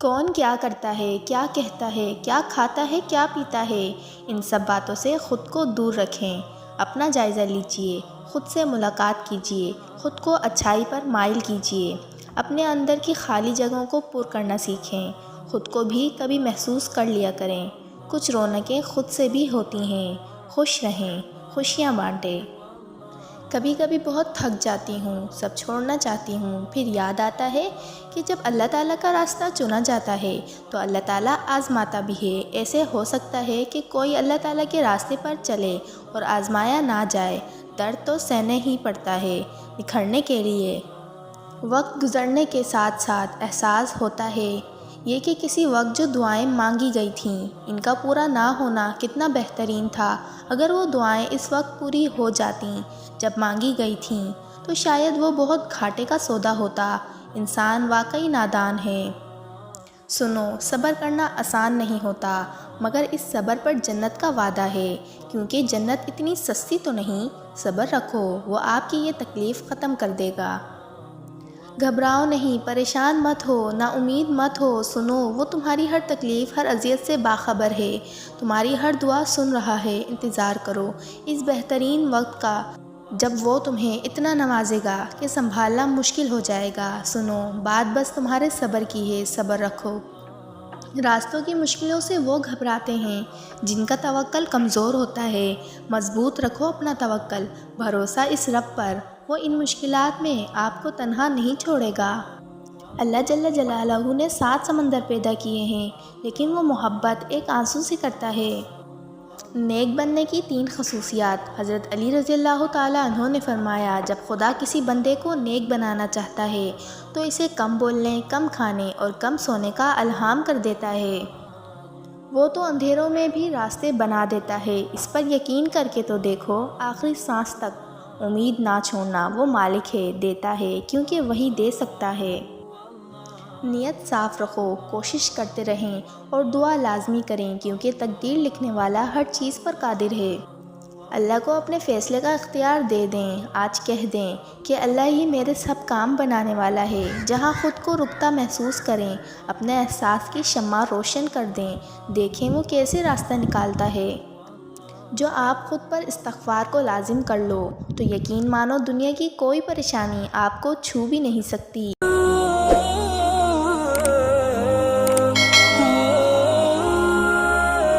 کون کیا کرتا ہے، کیا کہتا ہے، کیا کھاتا ہے، کیا پیتا ہے، ان سب باتوں سے خود کو دور رکھیں۔ اپنا جائزہ لیجئے، خود سے ملاقات کیجئے، خود کو اچھائی پر مائل کیجئے، اپنے اندر کی خالی جگہوں کو پر کرنا سیکھیں۔ خود کو بھی کبھی محسوس کر لیا کریں۔ کچھ رونقیں خود سے بھی ہوتی ہیں۔ خوش رہیں، خوشیاں بانٹیں۔ کبھی کبھی بہت تھک جاتی ہوں، سب چھوڑنا چاہتی ہوں، پھر یاد آتا ہے کہ جب اللہ تعالیٰ کا راستہ چنا جاتا ہے تو اللہ تعالیٰ آزماتا بھی ہے۔ ایسے ہو سکتا ہے کہ کوئی اللہ تعالیٰ کے راستے پر چلے اور آزمایا نہ جائے، درد تو سہنا ہی پڑتا ہے۔ نکھرنے کے لیے وقت گزرنے کے ساتھ ساتھ احساس ہوتا ہے یہ کہ کسی وقت جو دعائیں مانگی گئی تھیں ان کا پورا نہ ہونا کتنا بہترین تھا۔ اگر وہ دعائیں اس وقت پوری ہو جاتیں جب مانگی گئی تھیں تو شاید وہ بہت گھاٹے کا سودا ہوتا۔ انسان واقعی نادان ہے۔ سنو، صبر کرنا آسان نہیں ہوتا، مگر اس صبر پر جنت کا وعدہ ہے، کیونکہ جنت اتنی سستی تو نہیں۔ صبر رکھو، وہ آپ کی یہ تکلیف ختم کر دے گا۔ گھبراؤ نہیں، پریشان مت ہو، نا امید مت ہو۔ سنو، وہ تمہاری ہر تکلیف، ہر اذیت سے باخبر ہے، تمہاری ہر دعا سن رہا ہے۔ انتظار کرو اس بہترین وقت کا جب وہ تمہیں اتنا نوازے گا کہ سنبھالنا مشکل ہو جائے گا۔ سنو، بات بس تمہارے صبر کی ہے، صبر رکھو۔ راستوں کی مشکلوں سے وہ گھبراتے ہیں جن کا توکل کمزور ہوتا ہے۔ مضبوط رکھو اپنا توکل، بھروسہ اس رب پر، وہ ان مشکلات میں آپ کو تنہا نہیں چھوڑے گا۔ اللہ جل جلالہ نے 7 سمندر پیدا کیے ہیں، لیکن وہ محبت ایک آنسو سے کرتا ہے۔ نیک بننے کی 3 خصوصیات۔ حضرت علی رضی اللہ تعالیٰ عنہ نے فرمایا، جب خدا کسی بندے کو نیک بنانا چاہتا ہے تو اسے کم بولنے، کم کھانے اور کم سونے کا الہام کر دیتا ہے۔ وہ تو اندھیروں میں بھی راستے بنا دیتا ہے۔ اس پر یقین کر کے تو دیکھو، آخری سانس تک امید نہ چھوڑنا۔ وہ مالک ہے، دیتا ہے، کیونکہ وہی دے سکتا ہے۔ نیت صاف رکھو، کوشش کرتے رہیں اور دعا لازمی کریں، کیونکہ تقدیر لکھنے والا ہر چیز پر قادر ہے۔ اللہ کو اپنے فیصلے کا اختیار دے دیں۔ آج کہہ دیں کہ اللہ ہی میرے سب کام بنانے والا ہے۔ جہاں خود کو رکتا محسوس کریں، اپنے احساس کی شمع روشن کر دیں، دیکھیں وہ کیسے راستہ نکالتا ہے۔ جو آپ خود پر استغفار کو لازم کر لو تو یقین مانو دنیا کی کوئی پریشانی آپ کو چھو بھی نہیں سکتی۔